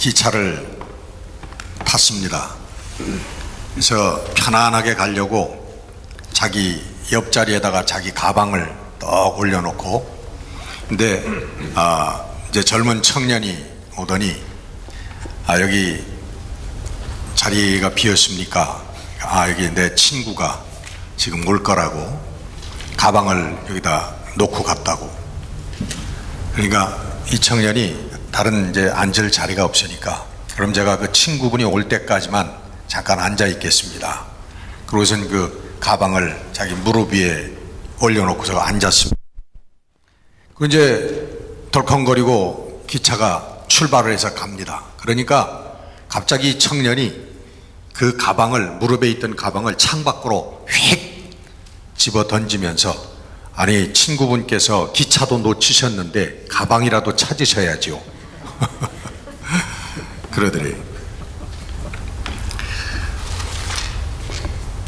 기차를 탔습니다. 그래서 편안하게 가려고 자기 옆자리에다가 자기 가방을 떡 올려놓고, 근데 이제 젊은 청년이 오더니 여기 자리가 비었습니까? 여기 내 친구가 지금 올 거라고 가방을 여기다 놓고 갔다고. 그러니까 이 청년이 다른 이제 앉을 자리가 없으니까 그럼 제가 그 친구분이 올 때까지만 잠깐 앉아 있겠습니다. 그러고선 그 가방을 자기 무릎 위에 올려놓고서 앉았습니다. 그 이제 덜컹거리고 기차가 출발을 해서 갑니다. 그러니까 갑자기 이 청년이 그 가방을, 무릎에 있던 가방을 창밖으로 휙 집어 던지면서, 아니 친구분께서 기차도 놓치셨는데 가방이라도 찾으셔야죠. 그러더래.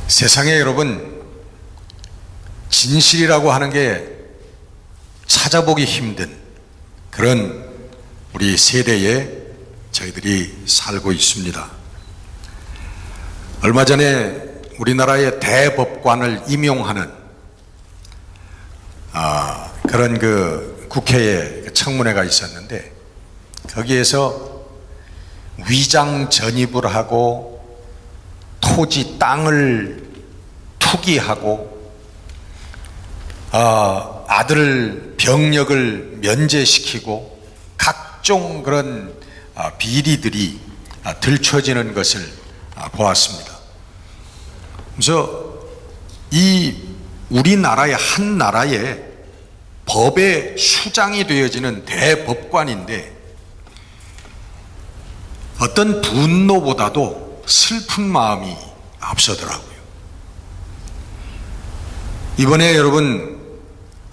세상에 여러분, 진실이라고 하는 게 찾아보기 힘든 그런 우리 세대에 저희들이 살고 있습니다. 얼마 전에 우리나라의 대법관을 임용하는 그런 그 국회에 청문회가 있었는데, 거기에서 위장 전입을 하고 토지 땅을 투기하고 아들 병력을 면제시키고 각종 그런 비리들이 들춰지는 것을 보았습니다. 그래서 이 우리나라의 한 나라의 법의 수장이 되어지는 대법관인데 어떤 분노보다도 슬픈 마음이 앞서더라고요. 이번에 여러분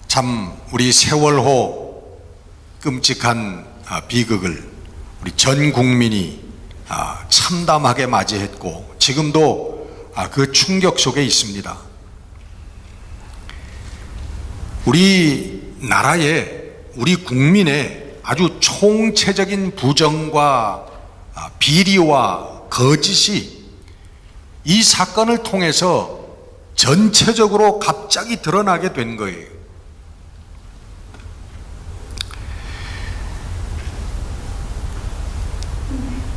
참 우리 세월호 끔찍한 비극을 우리 전 국민이 참담하게 맞이했고 지금도 그 충격 속에 있습니다. 우리나라의 우리 국민의 아주 총체적인 부정과 비리와 거짓이 이 사건을 통해서 전체적으로 갑자기 드러나게 된 거예요.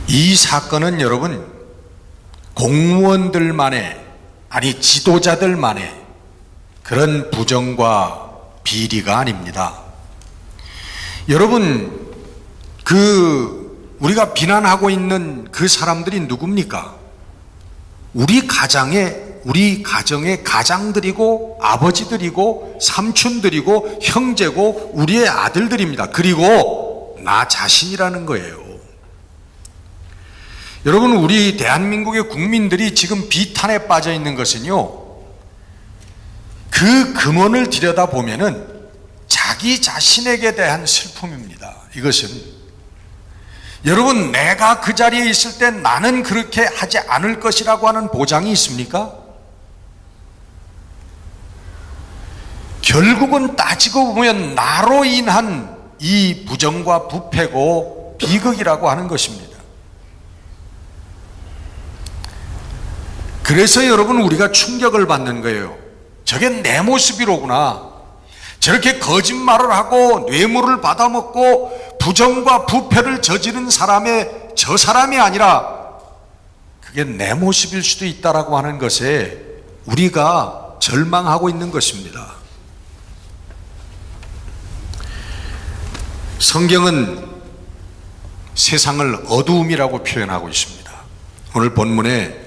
이 사건은 여러분 공무원들만의, 아니 지도자들만의 그런 부정과 비리가 아닙니다. 여러분, 우리가 비난하고 있는 그 사람들이 누굽니까? 우리 가정의 가장들이고 아버지들이고 삼촌들이고 형제고 우리의 아들들입니다. 그리고 나 자신이라는 거예요. 여러분, 우리 대한민국의 국민들이 지금 비탄에 빠져 있는 것은요, 그 근원을 들여다보면은 자기 자신에게 대한 슬픔입니다. 이것은 여러분, 내가 그 자리에 있을 때 나는 그렇게 하지 않을 것이라고 하는 보장이 있습니까? 결국은 따지고 보면 나로 인한 이 부정과 부패고 비극이라고 하는 것입니다. 그래서 여러분, 우리가 충격을 받는 거예요. 저게 내 모습이로구나. 저렇게 거짓말을 하고 뇌물을 받아먹고 부정과 부패를 저지른 저 사람이 아니라 그게 내 모습일 수도 있다라고 하는 것에 우리가 절망하고 있는 것입니다. 성경은 세상을 어두움이라고 표현하고 있습니다. 오늘 본문에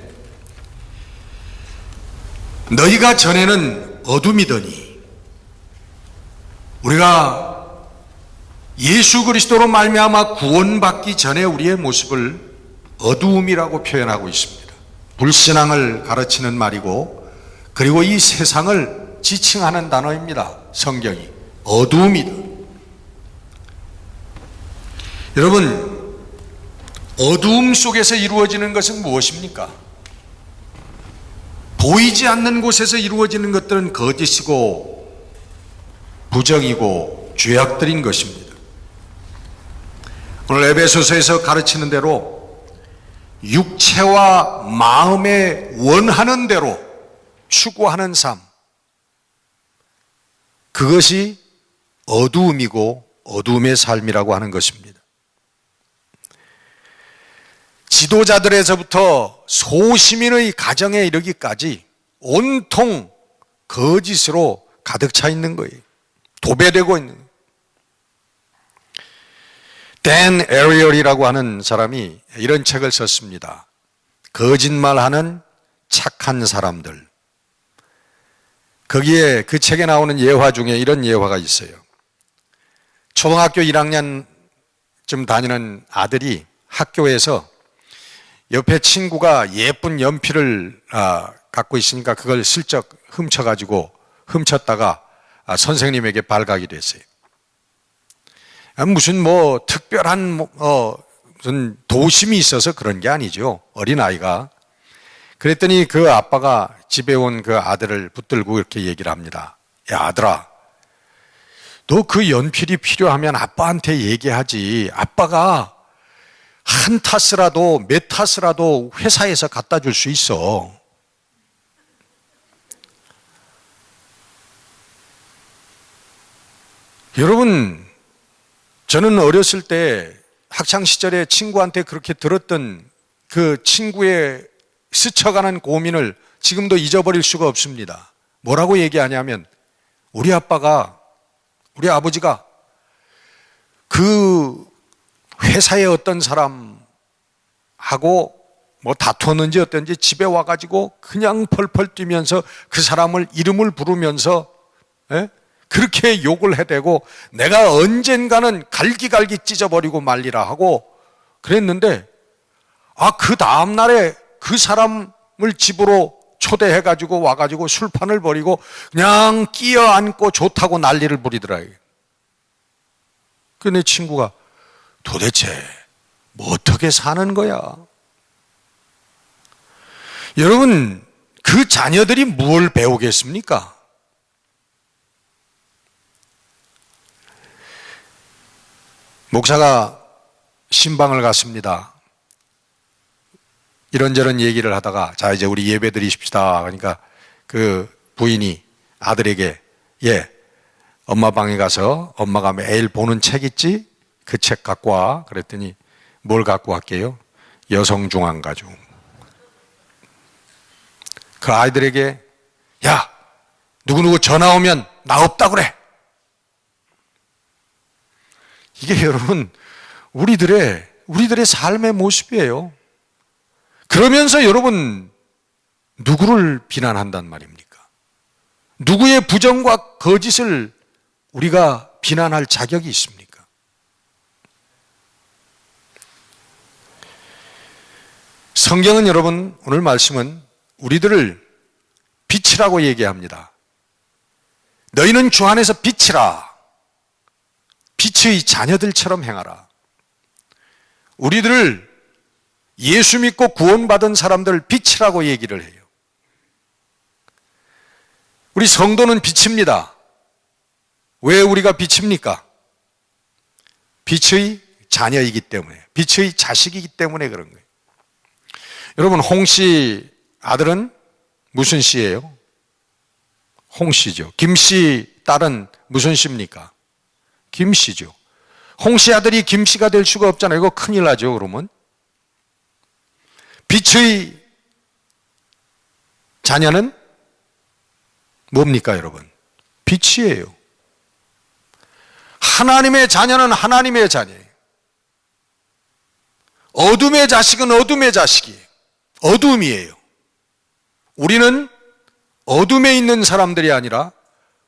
너희가 전에는 어둠이더니, 우리가 예수 그리스도로 말미암아 구원받기 전에 우리의 모습을 어두움이라고 표현하고 있습니다. 불신앙을 가르치는 말이고, 그리고 이 세상을 지칭하는 단어입니다. 성경이 어두움이다. 여러분, 어두움 속에서 이루어지는 것은 무엇입니까? 보이지 않는 곳에서 이루어지는 것들은 거짓이고 부정이고 죄악들인 것입니다. 오늘 에베소서에서 가르치는 대로 육체와 마음에 원하는 대로 추구하는 삶, 그것이 어두움이고 어두움의 삶이라고 하는 것입니다. 지도자들에서부터 소시민의 가정에 이르기까지 온통 거짓으로 가득 차 있는 거예요. 도배되고 있는 거예요. 댄 에리얼이라고 하는 사람이 이런 책을 썼습니다. 거짓말하는 착한 사람들. 거기에 그 책에 나오는 예화 중에 이런 예화가 있어요. 초등학교 1학년쯤 다니는 아들이 학교에서 옆에 친구가 예쁜 연필을 갖고 있으니까 그걸 슬쩍 훔쳤다가 선생님에게 발각이 됐어요. 무슨 특별한 무슨 도심이 있어서 그런 게 아니죠. 어린아이가. 그랬더니 그 아빠가 집에 온 그 아들을 붙들고 이렇게 얘기를 합니다. 야, 아들아, 너 그 연필이 필요하면 아빠한테 얘기하지. 아빠가 한 타스라도 몇 타스라도 회사에서 갖다 줄 수 있어. 여러분, 저는 어렸을 때 학창시절에 친구한테 그렇게 들었던 그 친구의 스쳐가는 고민을 지금도 잊어버릴 수가 없습니다. 뭐라고 얘기하냐면 우리 아버지가 그 회사의 어떤 사람하고 다투었는지 어떤지 집에 와가지고 그냥 펄펄 뛰면서 그 사람을 이름을 부르면서 그렇게 욕을 해대고 내가 언젠가는 갈기갈기 찢어버리고 말리라 하고 그랬는데 그 다음날에 그 사람을 집으로 초대해가지고 와가지고 술판을 벌이고 그냥 끼어안고 좋다고 난리를 부리더라고요. 그 내 친구가 도대체 어떻게 사는 거야? 여러분, 그 자녀들이 뭘 배우겠습니까? 목사가 신방을 갔습니다. 이런저런 얘기를 하다가 자 이제 우리 예배 드리십시다. 그러니까 그 부인이 아들에게 엄마 방에 가서 엄마가 매일 보는 책 있지? 그 책 갖고 와. 그랬더니 뭘 갖고 왔게요? 여성중앙가족. 그 아이들에게 야 누구누구 전화 오면 나 없다 그래. 이게 여러분 우리들의 삶의 모습이에요. 그러면서 여러분 누구를 비난한단 말입니까? 누구의 부정과 거짓을 우리가 비난할 자격이 있습니까? 성경은 여러분 오늘 말씀은 우리들을 빛이라고 얘기합니다. 너희는 주 안에서 빛이라. 빛의 자녀들처럼 행하라. 우리들을 예수 믿고 구원받은 사람들을 빛이라고 얘기를 해요. 우리 성도는 빛입니다. 왜 우리가 빛입니까? 빛의 자녀이기 때문에, 빛의 자식이기 때문에 그런 거예요. 여러분, 홍씨 아들은 무슨 씨예요? 홍씨죠. 김씨 딸은 무슨 씨입니까? 김씨죠. 홍씨 아들이 김씨가 될 수가 없잖아요. 이거 큰일 나죠, 그러면. 빛의 자녀는 뭡니까, 여러분? 빛이에요. 하나님의 자녀는 하나님의 자녀예요. 어둠의 자식은 어둠의 자식이에요. 어둠이에요. 우리는 어둠에 있는 사람들이 아니라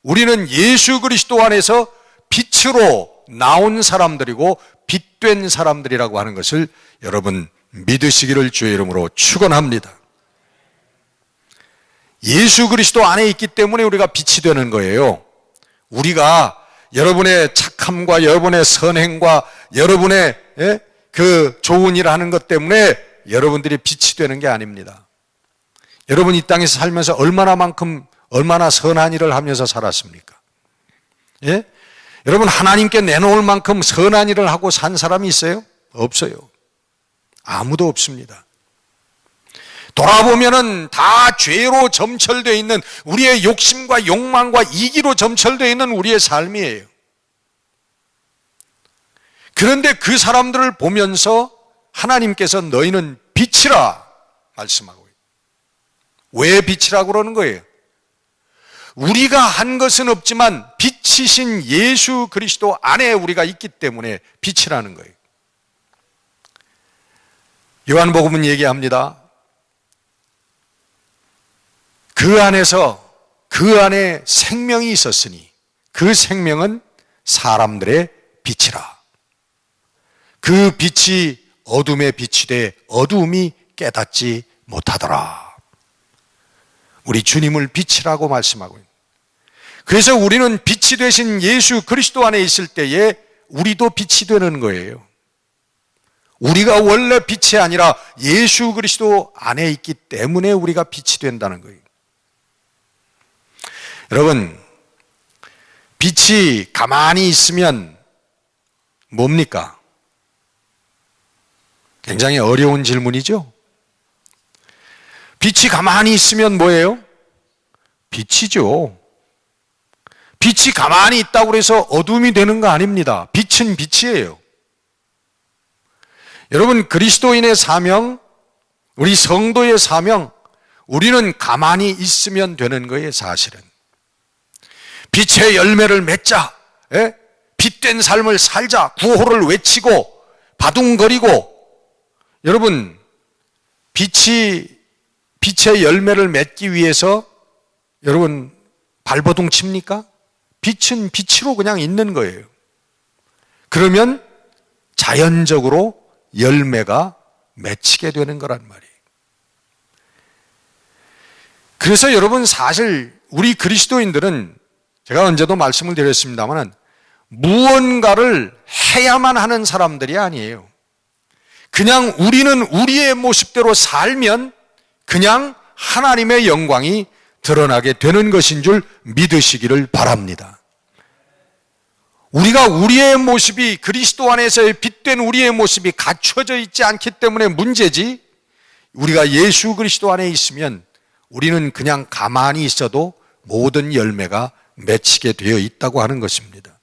우리는 예수 그리스도 안에서 빛으로 나온 사람들이고 빛된 사람들이라고 하는 것을 여러분 믿으시기를 주의 이름으로 축원합니다. 예수 그리스도 안에 있기 때문에 우리가 빛이 되는 거예요. 우리가 여러분의 착함과 여러분의 선행과 여러분의 그 좋은 일을 하는 것 때문에 여러분들이 빛이 되는 게 아닙니다. 여러분 이 땅에서 살면서 얼마나 선한 일을 하면서 살았습니까? 예? 여러분 하나님께 내놓을 만큼 선한 일을 하고 산 사람이 있어요? 없어요. 아무도 없습니다. 돌아보면은 다 죄로 점철되어 있는 우리의 욕심과 욕망과 이기로 점철되어 있는 우리의 삶이에요. 그런데 그 사람들을 보면서 하나님께서 너희는 빛이라 말씀하고 있어요. 왜 빛이라고 그러는 거예요? 우리가 한 것은 없지만 빛이신 예수 그리스도 안에 우리가 있기 때문에 빛이라는 거예요. 요한복음은 얘기합니다. 그 안에 생명이 있었으니 그 생명은 사람들의 빛이라. 그 빛이 어둠의 빛이 돼 어두움이 깨닫지 못하더라. 우리 주님을 빛이라고 말씀하고 있습니다. 그래서 우리는 빛이 되신 예수 그리스도 안에 있을 때에 우리도 빛이 되는 거예요. 우리가 원래 빛이 아니라 예수 그리스도 안에 있기 때문에 우리가 빛이 된다는 거예요. 여러분, 빛이 가만히 있으면 뭡니까? 굉장히 어려운 질문이죠? 빛이 가만히 있으면 뭐예요? 빛이죠. 빛이 가만히 있다고 해서 어둠이 되는 거 아닙니다. 빛은 빛이에요. 여러분, 그리스도인의 사명, 우리 성도의 사명, 우리는 가만히 있으면 되는 거예요, 사실은. 빛의 열매를 맺자, 빛된 삶을 살자, 구호를 외치고 바둥거리고. 여러분, 빛의 열매를 맺기 위해서 여러분 발버둥 칩니까? 빛은 빛으로 그냥 있는 거예요. 그러면 자연적으로 열매가 맺히게 되는 거란 말이에요. 그래서 여러분, 사실 우리 그리스도인들은 제가 언제도 말씀을 드렸습니다만 무언가를 해야만 하는 사람들이 아니에요. 그냥 우리는 우리의 모습대로 살면 그냥 하나님의 영광이 드러나게 되는 것인 줄 믿으시기를 바랍니다. 우리가 우리의 모습이 그리스도 안에서의 빛된 우리의 모습이 갖춰져 있지 않기 때문에 문제지, 우리가 예수 그리스도 안에 있으면 우리는 그냥 가만히 있어도 모든 열매가 맺히게 되어 있다고 하는 것입니다.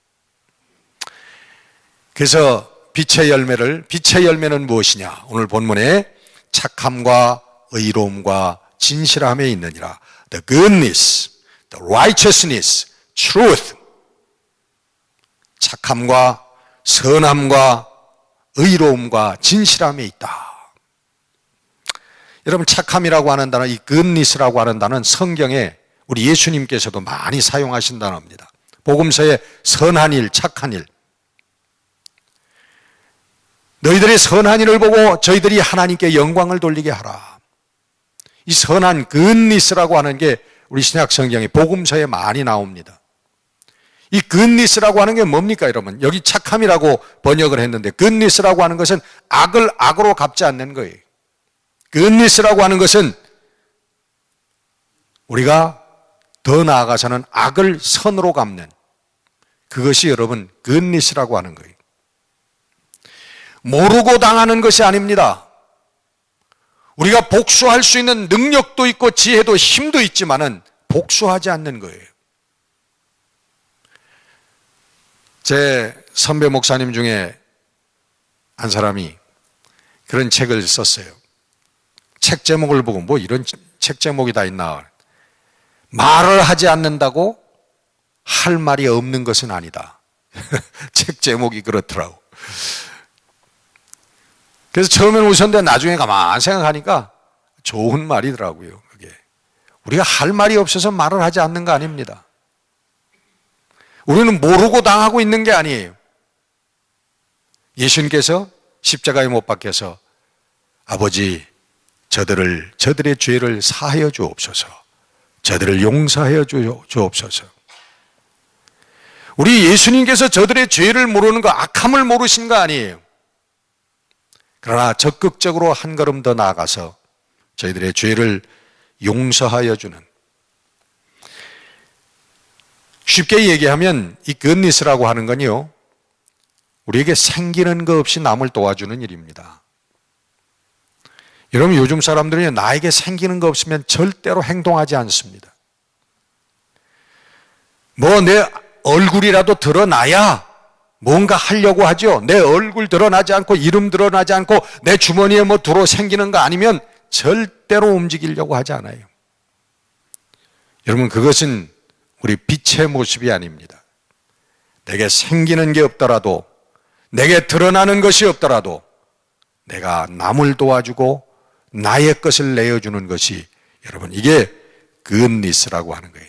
그래서 빛의 열매는 무엇이냐? 오늘 본문에 착함과 의로움과 진실함에 있느니라. The goodness, the righteousness, truth. 착함과 선함과 의로움과 진실함에 있다. 여러분, 착함이라고 하는 단어, 이 goodness라고 하는 단어는 성경에 우리 예수님께서도 많이 사용하신 단어입니다. 복음서에 선한 일, 착한 일. 너희들의 선한 일을 보고 저희들이 하나님께 영광을 돌리게 하라. 이 선한 goodness라고 하는 게 우리 신약 성경에 복음서에 많이 나옵니다. 이 goodness라고 하는 게 뭡니까, 여러분? 여기 착함이라고 번역을 했는데 goodness라고 하는 것은 악을 악으로 갚지 않는 거예요. goodness라고 하는 것은 우리가 더 나아가서는 악을 선으로 갚는, 그것이 여러분 goodness라고 하는 거예요. 모르고 당하는 것이 아닙니다. 우리가 복수할 수 있는 능력도 있고 지혜도 힘도 있지만은 복수하지 않는 거예요. 제 선배 목사님 중에 한 사람이 그런 책을 썼어요. 책 제목을 보고 뭐 이런 책 제목이 다 있나. 말을 하지 않는다고 할 말이 없는 것은 아니다. 책 제목이 그렇더라고. 그래서 처음에는 웃었는데 나중에 가만 생각하니까 좋은 말이더라고요. 그게 우리가 할 말이 없어서 말을 하지 않는 거 아닙니다. 우리는 모르고 당하고 있는 게 아니에요. 예수님께서 십자가에 못 박혀서 아버지, 저들의 죄를 사하여 주옵소서, 저들을 용서하여 주옵소서. 우리 예수님께서 저들의 죄를 모르는 거, 악함을 모르신 거 아니에요. 그러나 적극적으로 한 걸음 더 나아가서 저희들의 죄를 용서하여 주는, 쉽게 얘기하면 이 goodness라고 하는 건요, 우리에게 생기는 것 없이 남을 도와주는 일입니다. 여러분, 요즘 사람들은 나에게 생기는 거 없으면 절대로 행동하지 않습니다. 뭐 내 얼굴이라도 드러나야 뭔가 하려고 하죠. 내 얼굴 드러나지 않고 이름 드러나지 않고 내 주머니에 뭐 들어 생기는 거 아니면 절대로 움직이려고 하지 않아요. 여러분, 그것은 우리 빛의 모습이 아닙니다. 내게 생기는 게 없더라도, 내게 드러나는 것이 없더라도 내가 남을 도와주고 나의 것을 내어주는 것이, 여러분, 이게 굿니스라고 하는 거예요.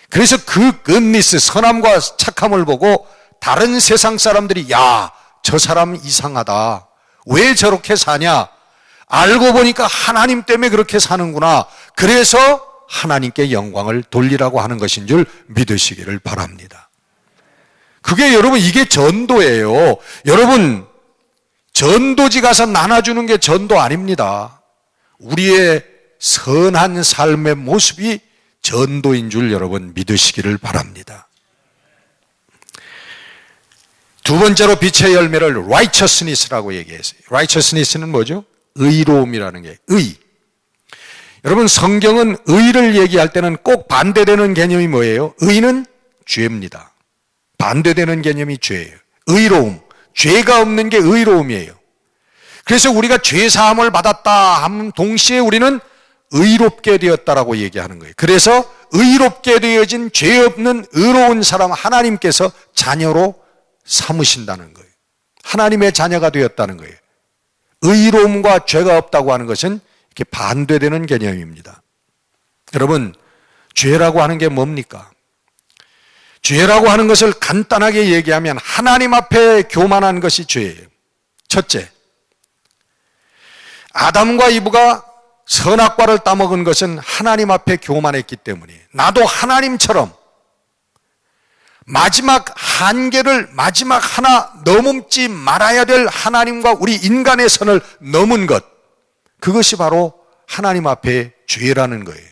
그래서 그 굿니스, 선함과 착함을 보고 다른 세상 사람들이 야, 저 사람 이상하다. 왜 저렇게 사냐? 알고 보니까 하나님 때문에 그렇게 사는구나. 그래서 하나님께 영광을 돌리라고 하는 것인 줄 믿으시기를 바랍니다. 그게 여러분, 이게 전도예요. 여러분, 전도지 가서 나눠주는 게 전도 아닙니다. 우리의 선한 삶의 모습이 전도인 줄 여러분 믿으시기를 바랍니다. 두 번째로 빛의 열매를 righteousness라고 얘기했어요. righteousness는 뭐죠? 의로움이라는 게, 의. 여러분, 성경은 의를 얘기할 때는 꼭 반대되는 개념이 뭐예요? 의는 죄입니다. 반대되는 개념이 죄예요. 의로움, 죄가 없는 게 의로움이에요. 그래서 우리가 죄 사함을 받았다 하면 동시에 우리는 의롭게 되었다라고 얘기하는 거예요. 그래서 의롭게 되어진 죄 없는 의로운 사람 하나님께서 자녀로 삼으신다는 거예요. 하나님의 자녀가 되었다는 거예요. 의로움과 죄가 없다고 하는 것은 이렇게 반대되는 개념입니다. 여러분, 죄라고 하는 게 뭡니까? 죄라고 하는 것을 간단하게 얘기하면 하나님 앞에 교만한 것이 죄예요. 첫째, 아담과 이브가 선악과를 따먹은 것은 하나님 앞에 교만했기 때문에 나도 하나님처럼 마지막 한계를 마지막 하나 넘지 말아야 될 하나님과 우리 인간의 선을 넘은 것, 그것이 바로 하나님 앞에 죄라는 거예요.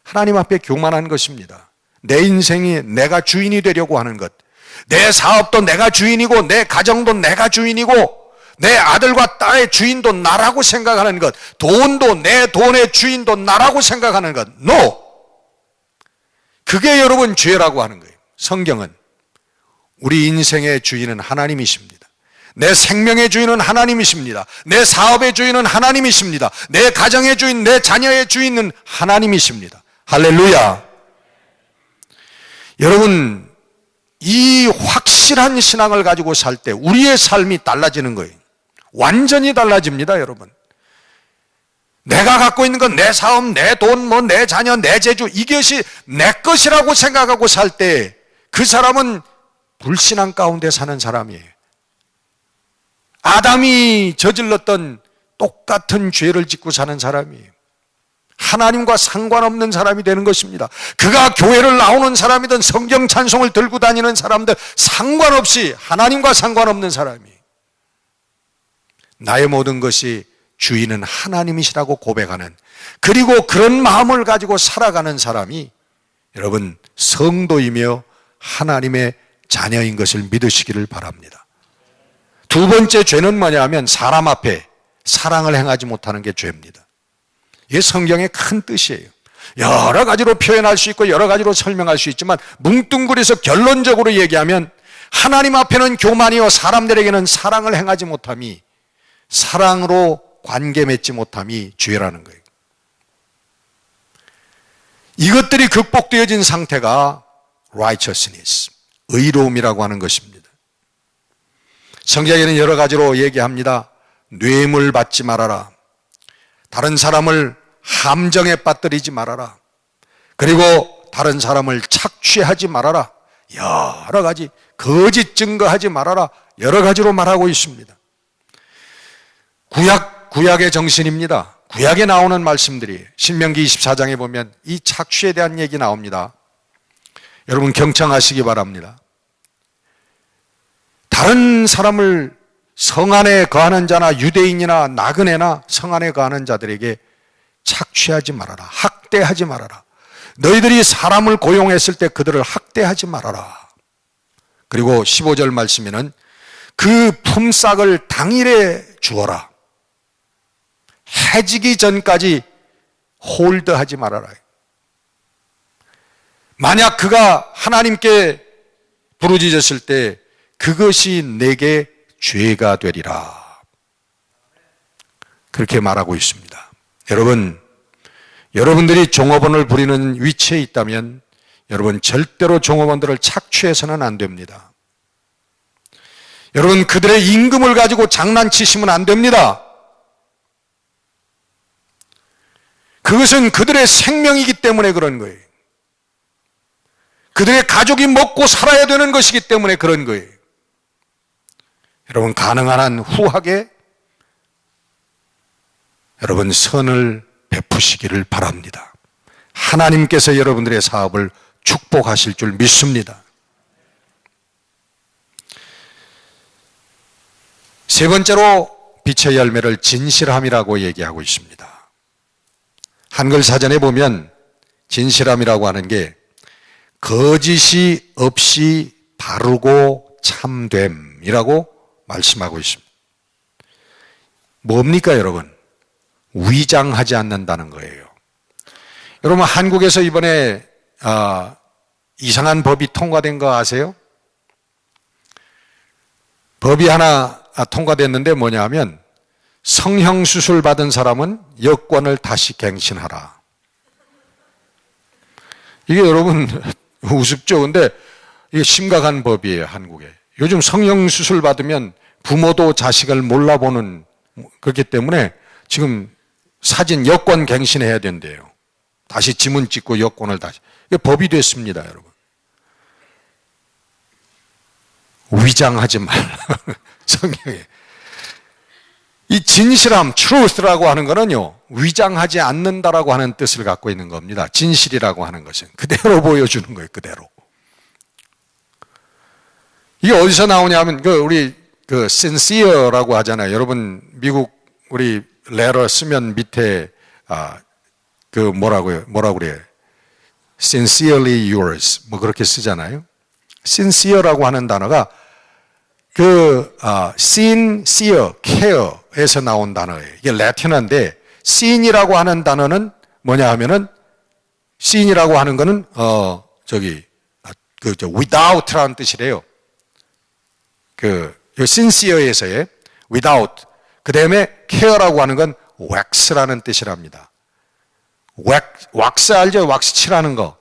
하나님 앞에 교만한 것입니다. 내 인생이 내가 주인이 되려고 하는 것, 내 사업도 내가 주인이고 내 가정도 내가 주인이고 내 아들과 딸의 주인도 나라고 생각하는 것, 돈도 내 돈의 주인도 나라고 생각하는 것, no! 그게 여러분 죄라고 하는 거예요. 성경은 우리 인생의 주인은 하나님이십니다. 내 생명의 주인은 하나님이십니다. 내 사업의 주인은 하나님이십니다. 내 가정의 주인, 내 자녀의 주인은 하나님이십니다. 할렐루야. 여러분, 이 확실한 신앙을 가지고 살 때 우리의 삶이 달라지는 거예요. 완전히 달라집니다, 여러분. 내가 갖고 있는 건 내 사업, 내 돈, 내 자녀, 내 재주, 이것이 내 것이라고 생각하고 살 때 그 사람은 불신앙 가운데 사는 사람이에요. 아담이 저질렀던 똑같은 죄를 짓고 사는 사람이에요. 하나님과 상관없는 사람이 되는 것입니다. 그가 교회를 나오는 사람이든 성경 찬송을 들고 다니는 사람들 상관없이 하나님과 상관없는 사람이에요. 나의 모든 것이 주인은 하나님이시라고 고백하는, 그리고 그런 마음을 가지고 살아가는 사람이 여러분 성도이며 하나님의 자녀인 것을 믿으시기를 바랍니다. 두 번째 죄는 뭐냐면 사람 앞에 사랑을 행하지 못하는 게 죄입니다. 이게 성경의 큰 뜻이에요. 여러 가지로 표현할 수 있고 여러 가지로 설명할 수 있지만 뭉뚱그려서 결론적으로 얘기하면 하나님 앞에는 교만이요 사람들에게는 사랑을 행하지 못함이, 사랑으로 관계 맺지 못함이 죄라는 거예요. 이것들이 극복되어진 상태가 righteousness, 의로움이라고 하는 것입니다. 성경에는 여러 가지로 얘기합니다. 뇌물 받지 말아라. 다른 사람을 함정에 빠뜨리지 말아라. 그리고 다른 사람을 착취하지 말아라. 여러 가지, 거짓 증거하지 말아라. 여러 가지로 말하고 있습니다. 구약의 정신입니다. 구약에 나오는 말씀들이 신명기 24장에 보면 이 착취에 대한 얘기 나옵니다. 여러분 경청하시기 바랍니다. 다른 사람을 성 안에 거하는 자나 유대인이나 나그네나 성 안에 거하는 자들에게 착취하지 말아라. 학대하지 말아라. 너희들이 사람을 고용했을 때 그들을 학대하지 말아라. 그리고 15절 말씀에는 그 품삯을 당일에 주어라. 해지기 전까지 홀드하지 말아라. 만약 그가 하나님께 부르짖었을 때 그것이 내게 죄가 되리라. 그렇게 말하고 있습니다. 여러분, 여러분들이 종업원을 부리는 위치에 있다면 여러분 절대로 종업원들을 착취해서는 안 됩니다. 여러분, 그들의 임금을 가지고 장난치시면 안 됩니다. 그것은 그들의 생명이기 때문에 그런 거예요. 그들의 가족이 먹고 살아야 되는 것이기 때문에 그런 거예요. 여러분, 가능한 한 후하게 여러분 선을 베푸시기를 바랍니다. 하나님께서 여러분들의 사업을 축복하실 줄 믿습니다. 세 번째로 빛의 열매를 진실함이라고 얘기하고 있습니다. 한글 사전에 보면 진실함이라고 하는 게 거짓이 없이 바르고 참됨이라고 말씀하고 있습니다. 뭡니까 여러분? 위장하지 않는다는 거예요. 여러분, 한국에서 이번에 이상한 법이 통과된 거 아세요? 법이 하나 통과됐는데 뭐냐 하면 성형수술 받은 사람은 여권을 다시 갱신하라. 이게 여러분 우습죠? 근데 이게 심각한 법이에요, 한국에. 요즘 성형수술 받으면 부모도 자식을 몰라보는, 그렇기 때문에 지금 사진 여권 갱신해야 된대요. 다시 지문 찍고 여권을 다시. 이게 법이 됐습니다, 여러분. 위장하지 말라. 성경에. 이 진실함, truth라고 하는 거는요, 위장하지 않는다라고 하는 뜻을 갖고 있는 겁니다. 진실이라고 하는 것은 그대로 보여주는 거예요, 그대로. 이게 어디서 나오냐면, 우리 sincere라고 하잖아요. 여러분, 미국 우리 letter 쓰면 밑에, 뭐라고 그래요? sincerely yours. 뭐 그렇게 쓰잖아요. sincere라고 하는 단어가 sincere, care에서 나온 단어예요. 이게 라틴어인데, sin이라고 하는 단어는 뭐냐 하면은, sin이라고 하는 거는, without라는 뜻이래요. sincere에서의 without. 그 다음에 care라고 하는 건 wax라는 뜻이랍니다. 왁스 알죠? 왁스 칠하는 거.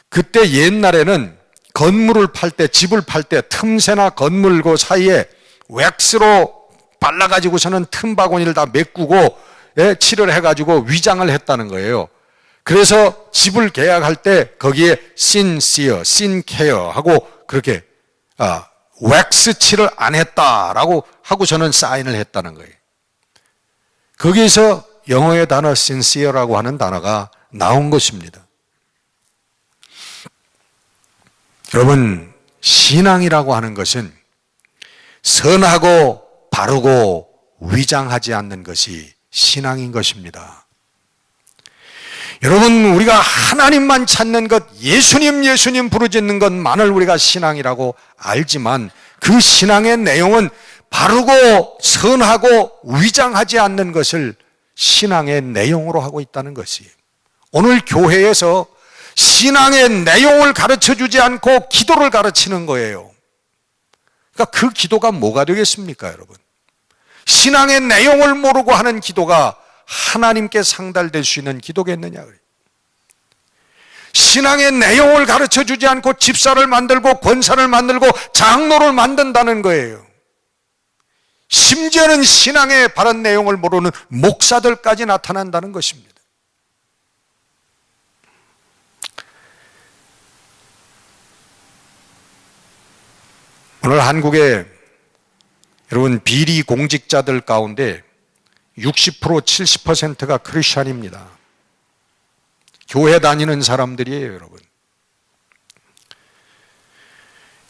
그때 옛날에는 건물을 팔 때, 집을 팔 때 틈새나 건물 그 사이에 왁스로 발라가지고서는 틈바구니를 다 메꾸고 칠을 해가지고 위장을 했다는 거예요. 그래서 집을 계약할 때 거기에 sincere, sincere 하고 그렇게 왁스 칠을 안 했다라고 하고서는 사인을 했다는 거예요. 거기에서 영어의 단어 sincere라고 하는 단어가 나온 것입니다. 여러분, 신앙이라고 하는 것은 선하고 바르고 위장하지 않는 것이 신앙인 것입니다. 여러분, 우리가 하나님만 찾는 것, 예수님 부르짖는 것만을 우리가 신앙이라고 알지만 그 신앙의 내용은 바르고 선하고 위장하지 않는 것을 신앙의 내용으로 하고 있다는 것이에요. 오늘 교회에서 신앙의 내용을 가르쳐 주지 않고 기도를 가르치는 거예요. 그러니까 그 기도가 뭐가 되겠습니까, 여러분? 신앙의 내용을 모르고 하는 기도가 하나님께 상달될 수 있는 기도겠느냐. 신앙의 내용을 가르쳐 주지 않고 집사를 만들고 권사를 만들고 장로를 만든다는 거예요. 심지어는 신앙의 바른 내용을 모르는 목사들까지 나타난다는 것입니다. 오늘 한국에 여러분 비리 공직자들 가운데 60% 70%가 크리스찬입니다. 교회 다니는 사람들이에요, 여러분.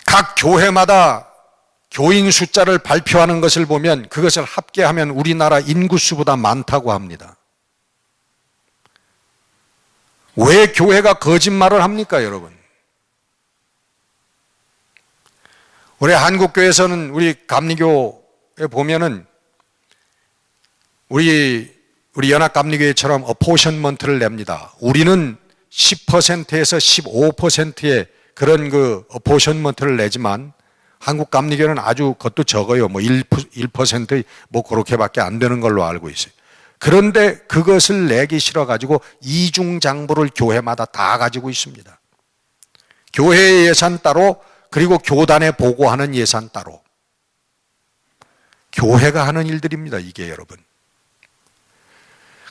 각 교회마다 교인 숫자를 발표하는 것을 보면 그것을 합계하면 우리나라 인구수보다 많다고 합니다. 왜 교회가 거짓말을 합니까, 여러분? 우리 한국교회에서는 우리 감리교에 보면은 우리 연합감리교회처럼 어포션먼트를 냅니다. 우리는 10%에서 15%의 그런 그 어포션먼트를 내지만 한국 감리교는 아주 그것도 적어요. 뭐 1% 뭐 그렇게밖에 안 되는 걸로 알고 있어요. 그런데 그것을 내기 싫어 가지고 이중장부를 교회마다 다 가지고 있습니다. 교회의 예산 따로, 그리고 교단에 보고하는 예산 따로. 교회가 하는 일들입니다, 이게 여러분.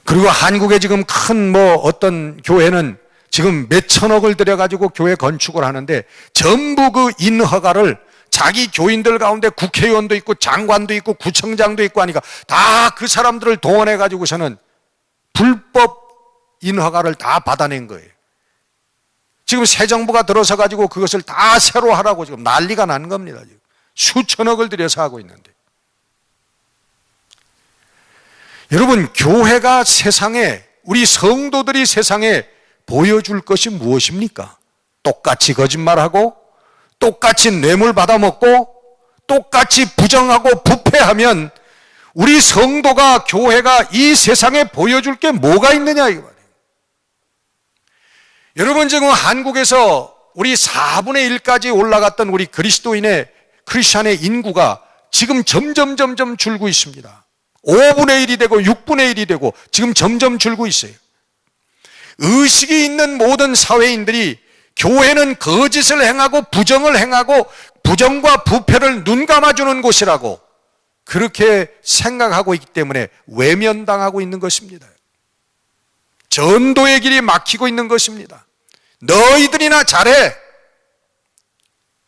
그리고 한국에 지금 큰 뭐 어떤 교회는 지금 몇 천억을 들여가지고 교회 건축을 하는데 전부 그 인허가를 자기 교인들 가운데 국회의원도 있고 장관도 있고 구청장도 있고 하니까 다 그 사람들을 동원해 가지고서는 불법 인허가를 다 받아낸 거예요. 지금 새 정부가 들어서 가지고 그것을 다 새로 하라고 지금 난리가 난 겁니다. 지금 수천억을 들여서 하고 있는데. 여러분, 교회가 세상에, 우리 성도들이 세상에 보여줄 것이 무엇입니까? 똑같이 거짓말하고, 똑같이 뇌물 받아먹고, 똑같이 부정하고 부패하면 우리 성도가, 교회가 이 세상에 보여줄 게 뭐가 있느냐 이 말이에요. 여러분, 지금 한국에서 우리 4분의 1까지 올라갔던 우리 크리스찬의 인구가 지금 점점 줄고 있습니다. 5분의 1이 되고 6분의 1이 되고 지금 점점 줄고 있어요. 의식이 있는 모든 사회인들이 교회는 거짓을 행하고 부정을 행하고 부정과 부패를 눈 감아주는 곳이라고 그렇게 생각하고 있기 때문에 외면당하고 있는 것입니다. 전도의 길이 막히고 있는 것입니다. 너희들이나 잘해.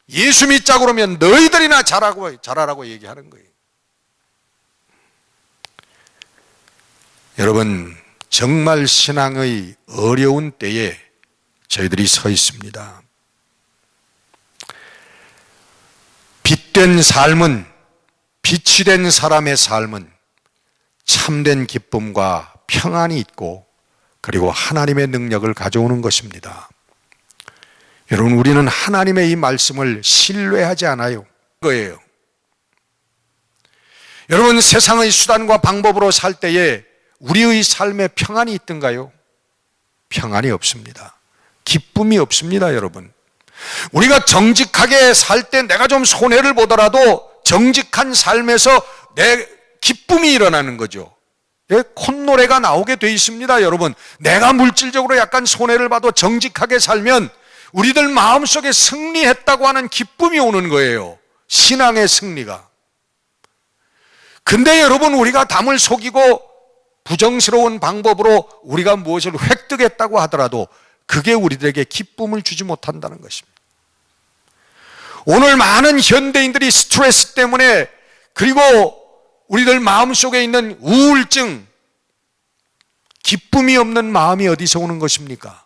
예수 믿자고 그러면 너희들이나 잘하라고 얘기하는 거예요. 여러분, 정말 신앙의 어려운 때에 저희들이 서 있습니다. 빛된 삶은, 빛이 된 사람의 삶은 참된 기쁨과 평안이 있고 그리고 하나님의 능력을 가져오는 것입니다. 여러분, 우리는 하나님의 이 말씀을 신뢰하지 않아요. 거예요. 여러분, 세상의 수단과 방법으로 살 때에 우리의 삶에 평안이 있던가요? 평안이 없습니다. 기쁨이 없습니다, 여러분. 우리가 정직하게 살 때 내가 좀 손해를 보더라도 정직한 삶에서 내 기쁨이 일어나는 거죠. 콧노래가 나오게 돼 있습니다, 여러분. 내가 물질적으로 약간 손해를 봐도 정직하게 살면 우리들 마음속에 승리했다고 하는 기쁨이 오는 거예요. 신앙의 승리가. 근데 여러분, 우리가 남을 속이고 부정스러운 방법으로 우리가 무엇을 획득했다고 하더라도 그게 우리들에게 기쁨을 주지 못한다는 것입니다. 오늘 많은 현대인들이 스트레스 때문에, 그리고 우리들 마음속에 있는 우울증, 기쁨이 없는 마음이 어디서 오는 것입니까?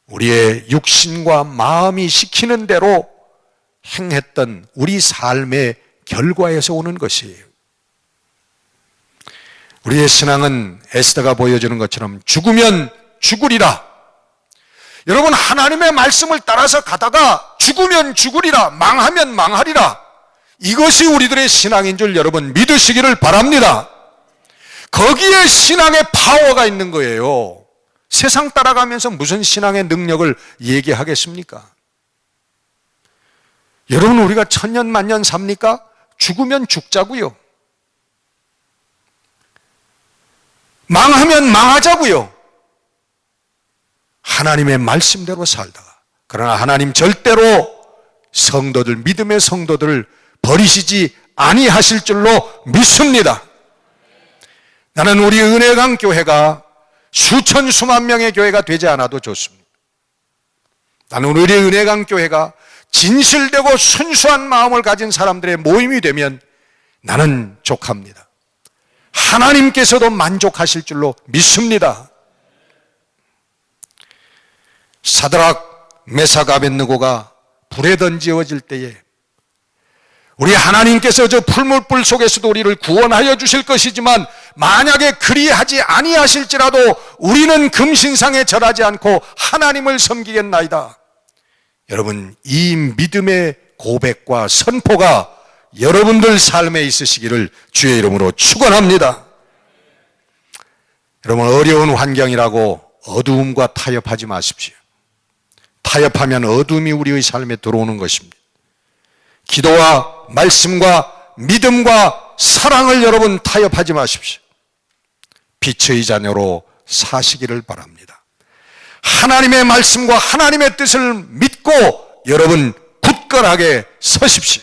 우리의 육신과 마음이 시키는 대로 행했던 우리 삶의 결과에서 오는 것이에요. 우리의 신앙은 에스더가 보여주는 것처럼 죽으면 죽으리라. 여러분, 하나님의 말씀을 따라서 가다가 죽으면 죽으리라, 망하면 망하리라. 이것이 우리들의 신앙인 줄 여러분 믿으시기를 바랍니다. 거기에 신앙의 파워가 있는 거예요. 세상 따라가면서 무슨 신앙의 능력을 얘기하겠습니까? 여러분, 우리가 천년만년 삽니까? 죽으면 죽자고요. 망하면 망하자고요. 하나님의 말씀대로 살다가. 그러나 하나님 절대로 성도들, 믿음의 성도들을 버리시지 아니하실 줄로 믿습니다. 나는 우리 은혜강 교회가 수천 수만 명의 교회가 되지 않아도 좋습니다. 나는 우리 은혜강 교회가 진실되고 순수한 마음을 가진 사람들의 모임이 되면 나는 족합니다. 하나님께서도 만족하실 줄로 믿습니다. 사드락, 메삭, 아벳느고가 불에 던지어질 때에 우리 하나님께서 저 풀물불 속에서도 우리를 구원하여 주실 것이지만 만약에 그리하지 아니하실지라도 우리는 금신상에 절하지 않고 하나님을 섬기겠나이다. 여러분, 이 믿음의 고백과 선포가 여러분들 삶에 있으시기를 주의 이름으로 축원합니다. 여러분, 어려운 환경이라고 어두움과 타협하지 마십시오. 타협하면 어둠이 우리의 삶에 들어오는 것입니다. 기도와 말씀과 믿음과 사랑을 여러분 타협하지 마십시오. 빛의 자녀로 사시기를 바랍니다. 하나님의 말씀과 하나님의 뜻을 믿고 여러분 굳건하게 서십시오.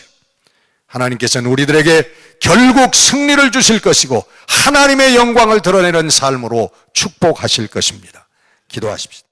하나님께서는 우리들에게 결국 승리를 주실 것이고 하나님의 영광을 드러내는 삶으로 축복하실 것입니다. 기도하십시오.